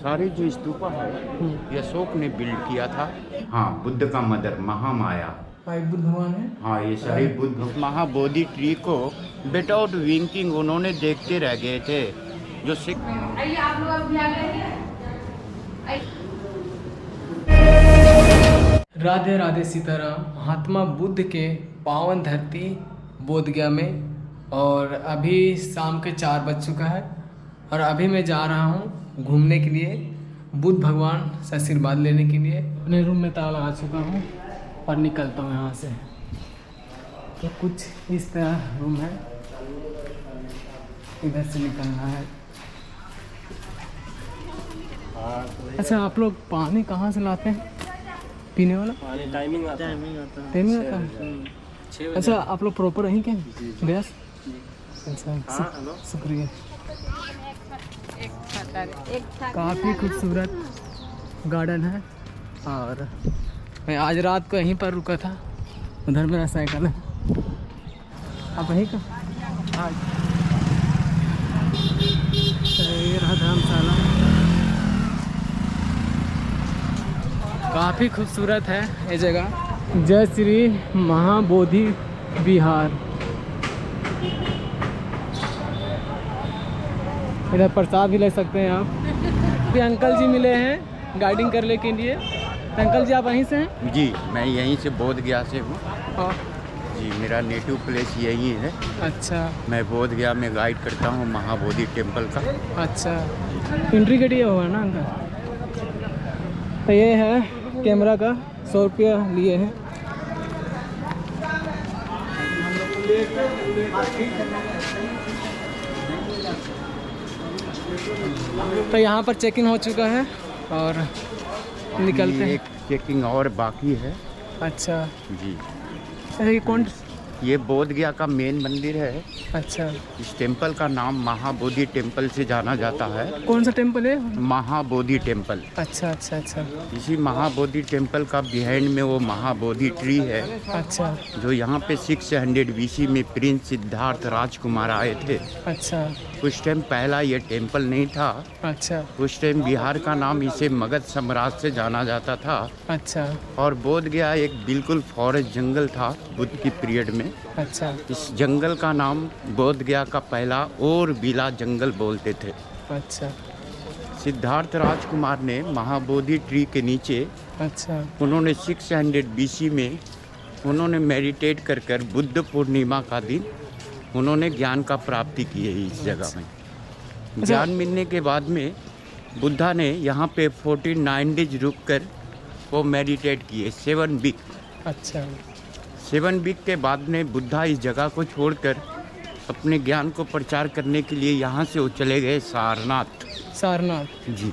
सारे जो स्तूपा है ये अशोक ने बिल्ड किया था। हाँ, बुद्ध का मदर महामाया। बुद्ध भगवान है। हाँ, ये सारे बुद्ध महाबोधि ट्री को विदाउट विंकिंग उन्होंने देखते रह गए थे। जो सिख राधे राधे सीताराम। महात्मा बुद्ध के पावन धरती बोधगया में, और अभी शाम के 4 बज चुका है और अभी मैं जा रहा हूँ घूमने के लिए, बुद्ध भगवान से आशीर्वाद लेने के लिए। अपने रूम में ताला लगा चुका हूँ और निकलता हूँ यहाँ से। तो कुछ इस तरह रूम है, इधर से निकलना है। अच्छा, आप लोग पानी कहाँ से लाते हैं पीने वाला? पानी टाइमिंग आता है। टाइमिंग आता है। अच्छा, आप लोग प्रॉपर यहीं के गैस? अच्छा, शुक्रिया। काफ़ी खूबसूरत गार्डन है और मैं आज रात को यहीं पर रुका था। उधर मेरा साइकिल है। आप यहीं का? ये रहा धर्मशाला। काफ़ी खूबसूरत है ये जगह। जय श्री महाबोधि विहार। इधर प्रसाद भी ले सकते हैं आप। ये अंकल जी मिले हैं गाइडिंग करने के लिए। अंकल जी, आप वहीं से हैं? जी, मैं यहीं से बोधगया से हूँ। हाँ जी, मेरा नेटिव प्लेस यही है। अच्छा मैं बोधगया में गाइड करता हूँ महाबोधि टेम्पल का। अच्छा, एंट्री के लिए होगा ना अंकल? तो ये है कैमरा का 100 रुपया लिए हैं। तो यहाँ पर चेक इन हो चुका है और निकलते हैं। एक चेकिंग और बाकी है। अच्छा, जी, ये कौन? ये बोधगया का मेन मंदिर है। अच्छा, इस टेम्पल का नाम महाबोधि टेम्पल से जाना जाता है। कौन सा टेम्पल है? महाबोधि टेम्पल। अच्छा अच्छा अच्छा इसी महाबोधि टेम्पल का बिहाइंड में वो महाबोधि ट्री है। अच्छा जो यहाँ पे 600 BC में प्रिंस सिद्धार्थ राजकुमार आए थे। अच्छा उस टाइम पहला ये टेम्पल नहीं था। अच्छा उस टाइम बिहार का नाम इसे मगध साम्राज्य से जाना जाता था। अच्छा और बोधगया एक बिल्कुल फॉरेस्ट जंगल था बुद्ध की पीरियड में। अच्छा इस जंगल का नाम बोधगया का पहला और बिला जंगल बोलते थे। अच्छा सिद्धार्थ राजकुमार ने महाबोधि ट्री के नीचे अच्छा उन्होंने 600 BC में उन्होंने मेडिटेट कर कर बुद्ध पूर्णिमा का दिन उन्होंने ज्ञान का प्राप्ति की है इस जगह में। ज्ञान मिलने के बाद में बुद्धा ने यहाँ पे 49 डेज रुक कर वो मेडिटेट किए 7 वीक। अच्छा 7 वीक के बाद में बुद्धा इस जगह को छोड़कर अपने ज्ञान को प्रचार करने के लिए यहाँ से वो चले गए सारनाथ। सारनाथ जी।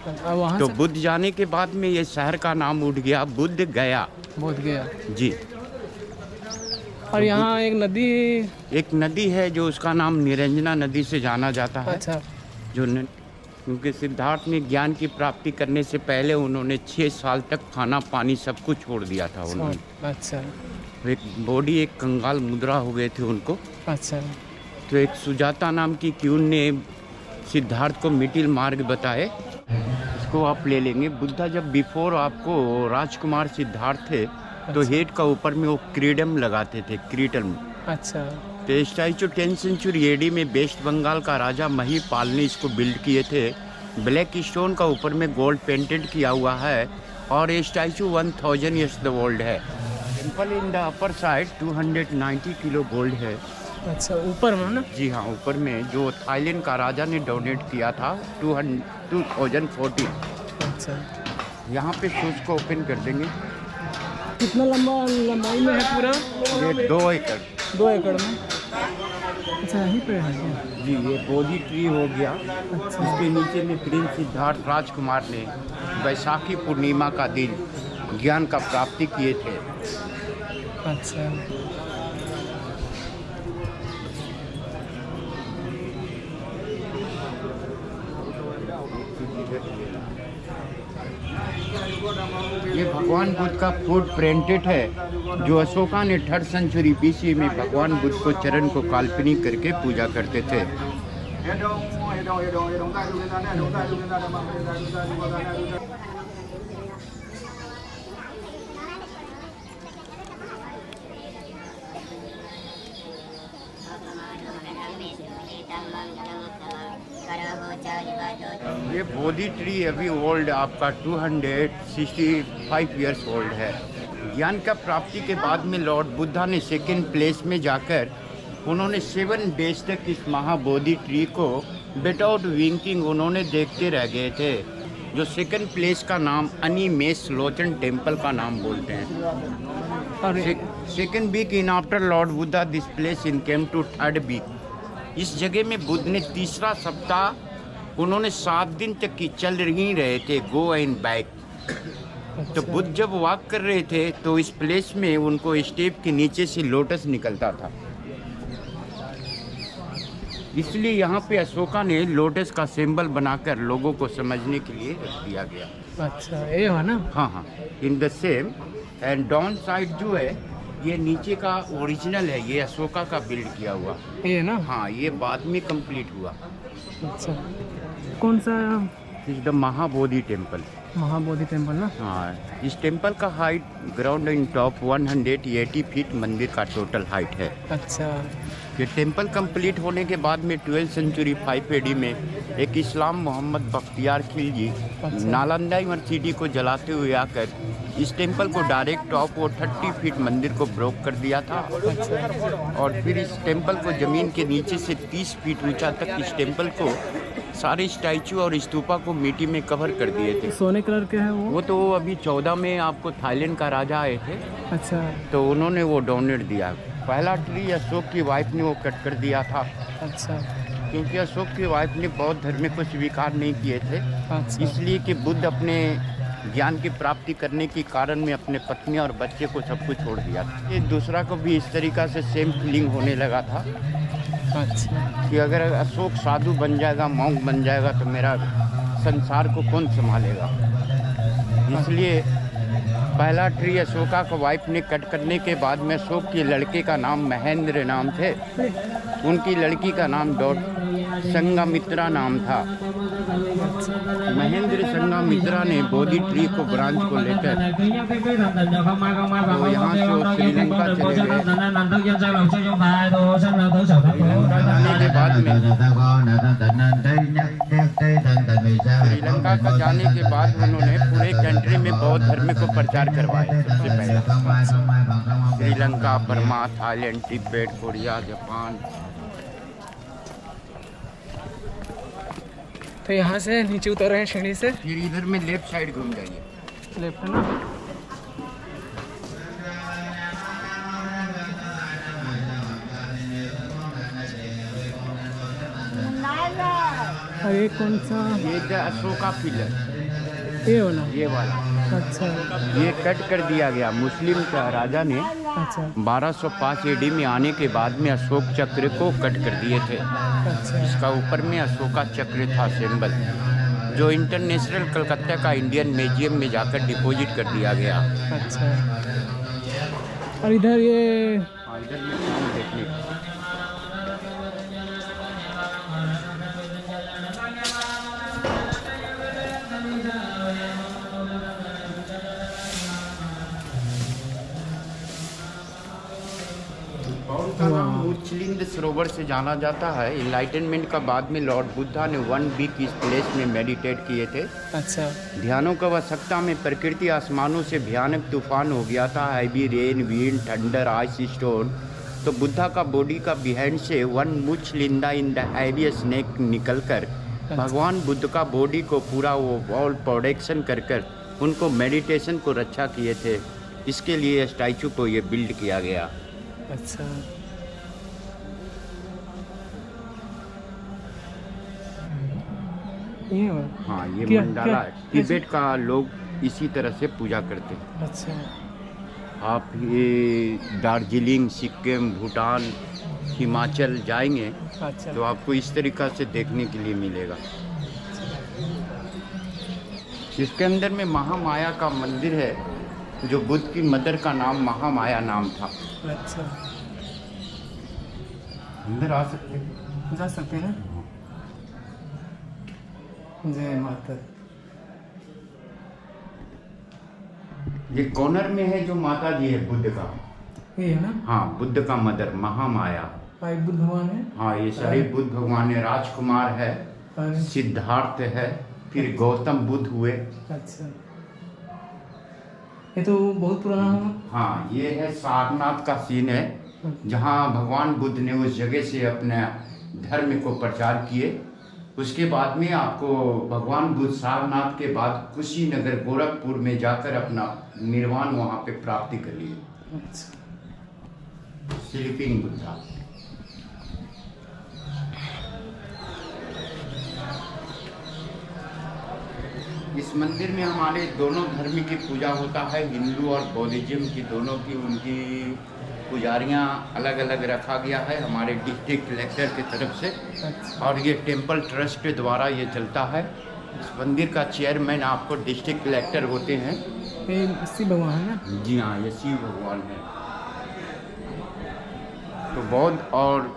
वहाँ तो से बुद्ध जाने के बाद में ये शहर का नाम उठ गया बुद्ध गया। बोध गया। जी। और यहाँ एक नदी। एक नदी है जो उसका नाम निरंजना नदी से जाना जाता है। अच्छा जो क्योंकि सिद्धार्थ ने ज्ञान की प्राप्ति करने से पहले उन्होंने 6 साल तक खाना पानी सब कुछ छोड़ दिया था उन्होंने। अच्छा एक बॉडी एक कंगाल मुद्रा हो गए थे उनको। अच्छा तो एक सुजाता नाम की क्यून ने सिद्धार्थ को मिडिल मार्ग बताए। इसको आप ले लेंगे। बुद्धा जब बिफोर आपको राजकुमार सिद्धार्थ थे तो हेड का ऊपर में वो क्रीडम लगाते थे, क्रीटम। अच्छा तो स्टैचू 10th सेंचुरी AD में वेस्ट बंगाल का राजा महिपाल ने इसको बिल्ड किए थे। ब्लैक स्टोन का ऊपर में गोल्ड पेंटेड किया हुआ है और ये स्टैचू 1000 ईयर्स द ओल्ड है। Temple in the upper side 290 kilo gold है। अच्छा, ऊपर में ना? जी हाँ, ऊपर में जो थाईलैंड का राजा ने डोनेट किया था 2014। अच्छा, यहाँ पे शूज को ओपन कर देंगे। कितना लंबाई में है पूरा? ये 2 एकड़। 2 एकड़ में। अच्छा, यहीं पे है क्या? जी, ये बोधि ट्री हो गया। अच्छा इसके नीचे में प्रिंस सिद्धार्थ राजकुमार ने वैशाखी पूर्णिमा का दिन ज्ञान का प्राप्ति किए थे। अच्छा ये भगवान बुद्ध का फुट प्रिंटेड है जो अशोका ने 3rd सेंचुरी BC में भगवान बुद्ध को चरण को काल्पनिक करके पूजा करते थे। ये बोधि ट्री अभी ओल्ड आपका 265 इयर्स ओल्ड है। ज्ञान का प्राप्ति के बाद में लॉर्ड बुद्धा ने सेकंड प्लेस में जाकर उन्होंने 7 डेज तक इस महाबोधि ट्री को विदाउट विंकिंग उन्होंने देखते रह गए थे। जो सेकंड प्लेस का नाम अनिमेष लोचन टेम्पल का नाम बोलते हैं। Second week in after Lord Buddha this place in came to third week. इस जगह में बुद्ध ने तीसरा सप्ताह उन्होंने 7 दिन तक की चल ही रहे थे, गो एंड बैक। तो बुद्ध जब वॉक कर रहे थे तो इस प्लेस में उनको स्टेप के नीचे से लोटस निकलता था, इसलिए यहाँ पे अशोका ने लोटस का सिंबल बनाकर लोगों को समझने के लिए रख दिया गया। अच्छा ये है ना? हाँ, in the same and down side जो है ये नीचे का ओरिजिनल है, ये अशोका का बिल्ड किया हुआ ये ना? हाँ, ये बाद में कंप्लीट हुआ। अच्छा कौन सा? इस the Mahabodhi temple. Mahabodhi temple ना? हाँ, इस टेम्पल का height ground in top 180 feet मंदिर का टोटल हाइट है। अच्छा। ये टेम्पल कंप्लीट होने के बाद में 12th सेंचुरी 5 AD में एक इस्लाम मोहम्मद बख्तियार खिलजी नालंदा यूनिवर्सिटी को जलाते हुए आकर इस टेम्पल को डायरेक्ट टॉप और 30 फीट मंदिर को ब्लॉक कर दिया था। और फिर इस टेम्पल को ज़मीन के नीचे से 30 फीट ऊंचा तक इस टेम्पल को सारे स्टैचू और स्तूपा को मिट्टी में कवर कर दिए थे। सोने कलर के है वो तो अभी 14 में आपको थाईलैंड का राजा आए थे। अच्छा। तो उन्होंने वो डोनेट दिया। पहला ट्री अशोक की वाइफ ने वो कट कर दिया था। अच्छा। क्योंकि अशोक की वाइफ ने बौद्ध धर्म को स्वीकार नहीं किए थे। अच्छा। इसलिए कि बुद्ध अपने ज्ञान की प्राप्ति करने के कारण में अपने पत्नी और बच्चे को सब कुछ छोड़ दिया था। ये दूसरा को भी इस तरीक़ा से सेम फीलिंग होने लगा था। अच्छा। कि अगर अशोक साधु बन जाएगा, मॉन्क बन जाएगा तो मेरा संसार को कौन संभालेगा। इसलिए पहला ट्री अशोका को वाइफ ने कट करने के बाद में अशोक के लड़के का नाम महेंद्र नाम थे, उनकी लड़की का नाम संघमित्रा नाम था। महेंद्र संघमित्रा ने बोधि ट्री को ब्रांच को लेकर तो यहाँ से वो श्रीलंका चले गए। श्रीलंका का जाने के बाद उन्होंने पूरे कंट्री में बौद्ध धर्म को प्रचार करवाया। सबसे पहले Sri Lanka, Burma, Thailand, Tibet, Korea, Japan. तो यहाँ से नीचे उतर रहे हैं सीढ़ी से, फिर इधर में लेफ्ट साइड घूम जाइए। लेफ्ट है ना? और ये कौन सा? ये अशोका पिलर, ये वाला? ये वाला। अच्छा। ये कट कर दिया गया मुस्लिम का राजा ने। अच्छा। 1205 AD में आने के बाद में अशोक चक्र को कट कर दिए थे। अच्छा। इसका ऊपर में अशोका चक्र था सिंबल, जो इंटरनेशनल कलकत्ता का इंडियन म्यूजियम में जाकर डिपॉजिट कर दिया गया। अच्छा। और इधर ये इधर में काम देखने का। का नाम उच्चलिंद सरोवर से जाना जाता है। इनलाइटनमेंट का बाद में लॉर्ड बुद्धा ने 1 वीक इस प्लेस में मेडिटेट किए थे। अच्छा। ध्यानों की आवश्यकता में प्रकृति आसमानों से भयानक तूफान हो गया था, heavy rain, wind, thunder, ice stone. तो बुद्धा का बॉडी का बिहाइंड से 1 मुचलिंदा इन द हैवी स्नेक निकलकर भगवान बुद्ध का बॉडी को पूरा वो वॉल प्रोटेक्शन कर उनको मेडिटेशन को रक्षा किए थे। इसके लिए स्टैचू को ये बिल्ड किया गया। अच्छा। ये हाँ, ये मंडाला तिब्बत का लोग इसी तरह से पूजा करते हैं। अच्छा। आप ये दार्जिलिंग, सिक्किम, भूटान, हिमाचल जाएंगे अच्छा। तो आपको इस तरीक़ा से देखने के लिए मिलेगा। इसके अंदर में महामाया का मंदिर है, जो बुद्ध की मदर का नाम महामाया नाम था। अच्छा। अंदर आ सकते हैं? जा सकते हैं। जय माता। ये कॉर्नर में है जो माता जी है बुद्ध का। ये है ना? हाँ, बुद्ध का मदर महामाया। एक बुद्ध भगवान है। हाँ, ये सारे बुद्ध भगवान है। राजकुमार है, सिद्धार्थ है, फिर गौतम बुद्ध हुए। अच्छा, ये तो बहुत पुराना है। हाँ, ये है सारनाथ का सीन है, जहाँ भगवान बुद्ध ने उस जगह से अपने धर्म को प्रचार किए। उसके बाद में आपको भगवान बुद्ध सारनाथ के बाद कुशीनगर गोरखपुर में जाकर अपना निर्वाण वहाँ पे प्राप्ति कर लिए। अच्छा। स्लीपिंग बुद्धा। इस मंदिर में हमारे दोनों धर्म की पूजा होता है, हिंदू और बौद्धिज्म की दोनों की, उनकी पुजारियाँ अलग अलग रखा गया है हमारे डिस्ट्रिक्ट कलेक्टर की तरफ से। और ये टेंपल ट्रस्ट के द्वारा ये चलता है। इस मंदिर का चेयरमैन आपको डिस्ट्रिक्ट कलेक्टर होते हैं। ये शिव भगवान है ना? जी हाँ, ये शिव भगवान है। तो बौद्ध और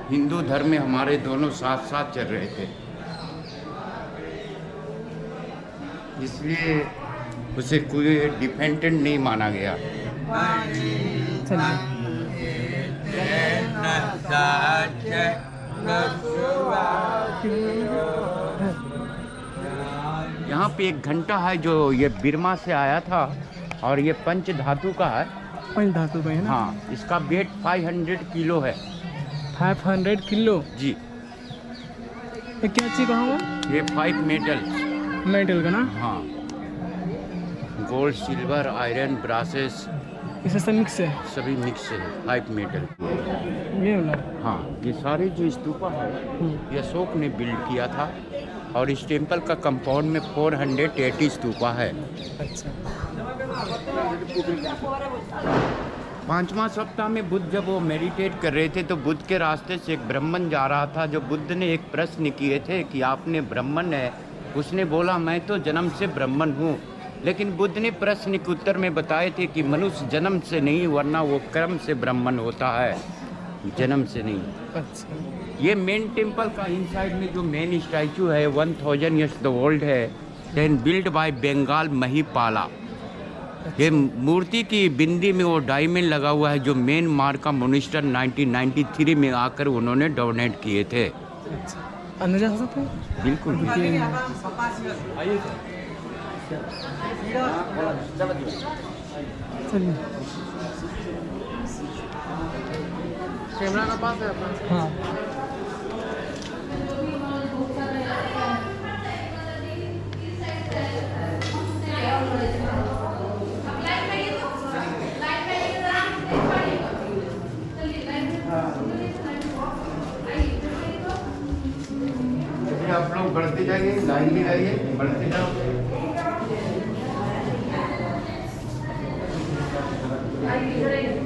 हिंदू धर्म में हमारे दोनों साथ साथ चल रहे थे, इसलिए उसे कोई डिपेंडेंट नहीं माना गया। यहाँ पे एक घंटा है जो ये बिरमा से आया था और ये पंच धातु का है। पंच धातु का है ना? हाँ, इसका वेट 500 किलो है। 500 किलो? जी। ये क्या चीज़ कहाँ हुआ? ये 5 मेटल का ना? हाँ, गोल्ड, सिल्वर, आयरन, ब्रासेस, इसे सब मिक्स है? सभी मिक्स है, 5 मेटल। ये वाला? हाँ, ये सारे जो स्तूपा है ये अशोक ने बिल्ड किया था और इस टेम्पल का कंपाउंड में 480 स्तूपा है। अच्छा। 5वां सप्ताह में बुद्ध जब वो मेडिटेट कर रहे थे तो बुद्ध के रास्ते से एक ब्राह्मण जा रहा था। जो बुद्ध ने एक प्रश्न किए थे कि आपने ब्राह्मण है, उसने बोला मैं तो जन्म से ब्राह्मण हूँ। लेकिन बुद्ध ने प्रश्न के उत्तर में बताए थे कि मनुष्य जन्म से नहीं वरना वो कर्म से ब्राह्मण होता है, जन्म से नहीं। अच्छा। ये मेन टेम्पल का इनसाइड में जो मेन स्टैचू है 1000 ईयर्स द ओल्ड है, then build by Bengal Mahipala. ये मूर्ति की बिंदी में वो डायमंड लगा हुआ है जो मेन मार्का मोनिस्टर 1993 में आकर उन्होंने डोनेट किए थे। अच्छा, अंदर जा सकते हैं? बिल्कुल। चलिए। कैमरा का पास है अपना? हाँ। आप लोग बढ़ते जाइए, लाइन में जाइए, बढ़ते जाओ।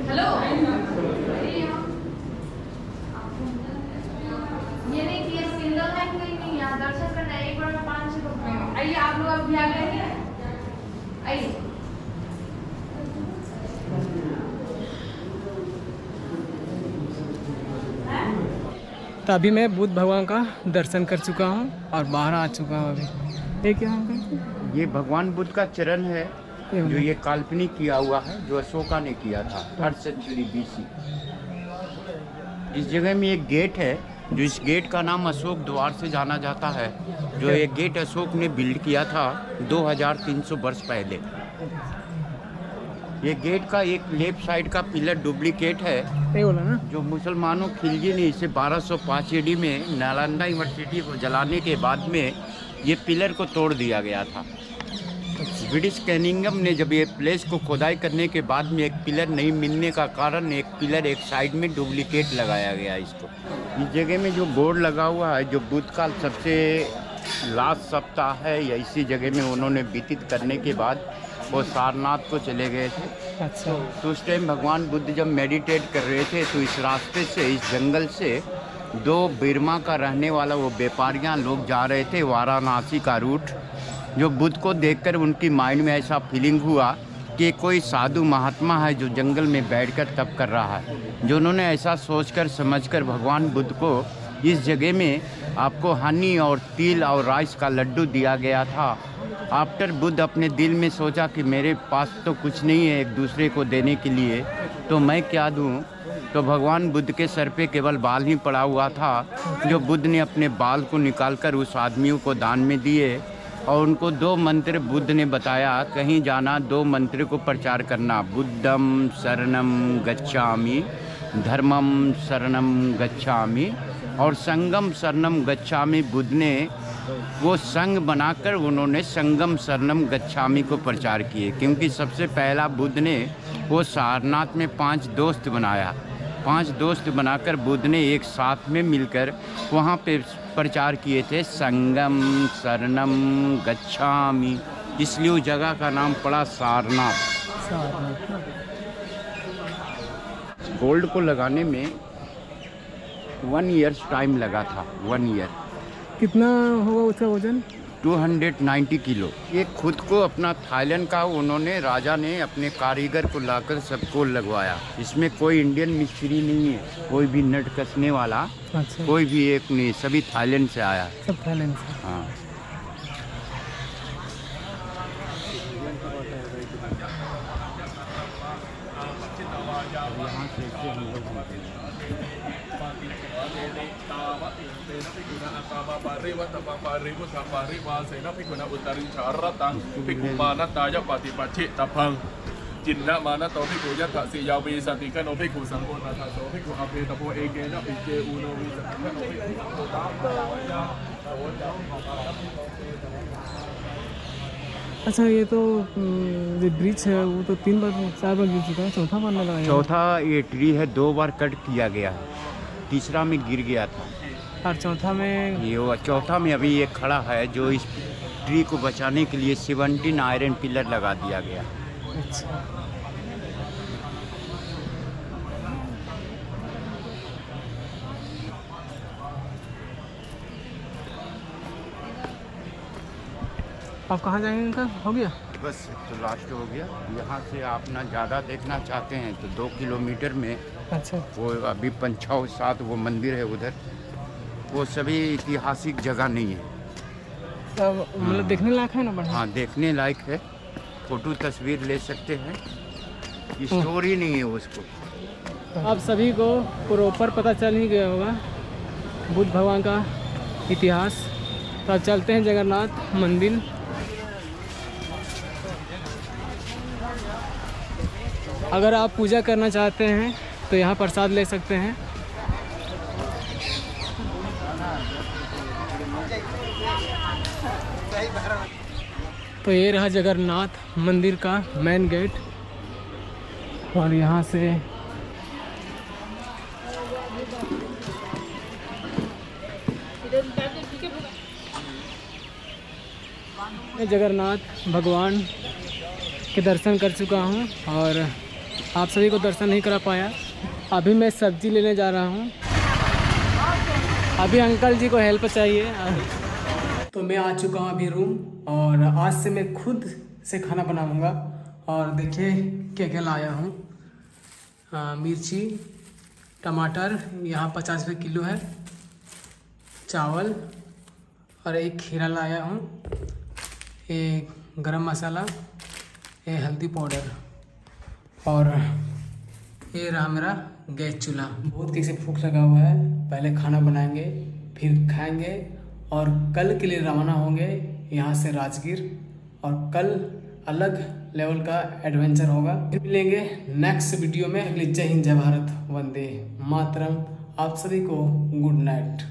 हेलो, ये नहीं कि ये सिंगल लाइन कोई नहीं है, दर्शन करना एक बार में 500 रुपये। आइए आप लोग अभी आ गए हैं, आइए। तो अभी मैं बुद्ध भगवान का दर्शन कर चुका हूँ और बाहर आ चुका हूँ। अभी ये क्या है? ये भगवान बुद्ध का चरण है जो ये काल्पनिक किया हुआ है, जो अशोका ने किया था 3rd सेंचुरी BC। इस जगह में एक गेट है जो इस गेट का नाम अशोक द्वार से जाना जाता है, जो ये गेट अशोक ने बिल्ड किया था 2300 वर्ष पहले। ये गेट का एक लेफ्ट साइड का पिलर डुप्लीकेट है, ये बोला ना? जो मुसलमानों खिलजी ने इसे 1205 AD में नालंदा यूनिवर्सिटी को जलाने के बाद में ये पिलर को तोड़ दिया गया था। ब्रिटिश कैनिंगम ने जब ये प्लेस को खोदाई करने के बाद में एक पिलर नहीं मिलने का कारण एक पिलर एक साइड में डुप्लीकेट लगाया गया इसको। इस जगह में जो बोर्ड लगा हुआ है, जो बुद्ध का सबसे लास्ट सप्ताह है या इसी जगह में उन्होंने व्यतीत करने के बाद वो सारनाथ को चले गए थे। अच्छा। तो उस टाइम भगवान बुद्ध जब मेडिटेट कर रहे थे तो इस रास्ते से, इस जंगल से 2 बिरमा का रहने वाला वो व्यापारियाँ लोग जा रहे थे वाराणसी का रूट। जो बुद्ध को देखकर उनकी माइंड में ऐसा फीलिंग हुआ कि कोई साधु महात्मा है जो जंगल में बैठकर तप कर रहा है। जो उन्होंने ऐसा सोचकर समझकर भगवान बुद्ध को इस जगह में आपको हनी और तिल और राइस का लड्डू दिया गया था। आफ्टर बुद्ध अपने दिल में सोचा कि मेरे पास तो कुछ नहीं है एक दूसरे को देने के लिए, तो मैं क्या दूं। तो भगवान बुद्ध के सर पे केवल बाल ही पड़ा हुआ था, जो बुद्ध ने अपने बाल को निकालकर उस आदमियों को दान में दिए और उनको 2 मंत्र बुद्ध ने बताया, कहीं जाना 2 मंत्र को प्रचार करना, बुद्धम शरणम गच्छामि, धर्मम शरणम गच्छामि और संगम शरणम गच्छामि। बुद्ध ने वो संघ बनाकर उन्होंने संगम शरणम गच्छामि को प्रचार किए, क्योंकि सबसे पहला बुद्ध ने वो सारनाथ में 5 दोस्त बनाया। 5 दोस्त बनाकर बुद्ध ने एक साथ में मिलकर वहाँ पे प्रचार किए थे संगम शरणम गच्छामि, इसलिए उस जगह का नाम पड़ा सारनाथ। गोल्ड को लगाने में 1 ईयर टाइम लगा था। 1 ईयर। कितना होगा उसका वजन? 290 किलो। ये खुद को अपना थाईलैंड का उन्होंने राजा ने अपने कारीगर को लाकर सबको लगवाया। इसमें कोई इंडियन मिस्त्री नहीं है, कोई भी नट कसने वाला। अच्छा। कोई भी एक नहीं, सभी थाईलैंड से आया। सब थाईलैंड से। हाँ। जिन्ना माना तो भी पूजा था से याव भी सती का नो भी कुसंग को ना था तो भी को अपने तपो एक के ना पिछे उनो भी अच्छा, ये तो ये ब्रिज है वो तो 3 बार 4 बार गिर चुका है, चौथा बार लगा है। चौथा ये ट्री है, 2 बार कट किया गया है, तीसरा में गिर गया था और चौथा में ये चौथा में अभी ये खड़ा है, जो इस ट्री को बचाने के लिए 17 आयरन पिलर लगा दिया गया। अच्छा। आप कहाँ जाएंगे अंकल? हो गया बस, तो लास्ट हो गया। यहाँ से आप ना ज़्यादा देखना चाहते हैं तो 2 किलोमीटर में अच्छा वो अभी 5-6 वो मंदिर है उधर, वो सभी ऐतिहासिक जगह नहीं है। तब मतलब देखने लायक है ना? बढ़िया। हाँ, देखने लायक है, फोटो तस्वीर ले सकते हैं, स्टोरी नहीं है उसको। आप सभी को प्रॉपर पता चल ही गया होगा बुद्ध भगवान का इतिहास। तो अब चलते हैं जगन्नाथ मंदिर। अगर आप पूजा करना चाहते हैं तो यहाँ प्रसाद ले सकते हैं। तो ये रहा जगन्नाथ मंदिर का मेन गेट, और यहाँ से मैं जगन्नाथ भगवान के दर्शन कर चुका हूँ और आप सभी को दर्शन नहीं करा पाया। अभी मैं सब्जी लेने जा रहा हूँ। अभी अंकल जी को हेल्प चाहिए। तो मैं आ चुका हूँ अभी रूम, और आज से मैं खुद से खाना बनाऊँगा। और देखिए क्या क्या लाया हूँ। मिर्ची, टमाटर यहाँ 50 रुपये किलो है, चावल और एक खीरा लाया हूँ, एक गरम मसाला, ये हल्दी पाउडर, और ये रहा मेरा गैस चूल्हा। बहुत तेज से भूख लगा हुआ है, पहले खाना बनाएंगे फिर खाएंगे, और कल के लिए रवाना होंगे यहाँ से राजगीर, और कल अलग लेवल का एडवेंचर होगा। फिर मिलेंगे नेक्स्ट वीडियो में। अगले जय हिंद, जय भारत, वंदे मातरम। आप सभी को गुड नाइट।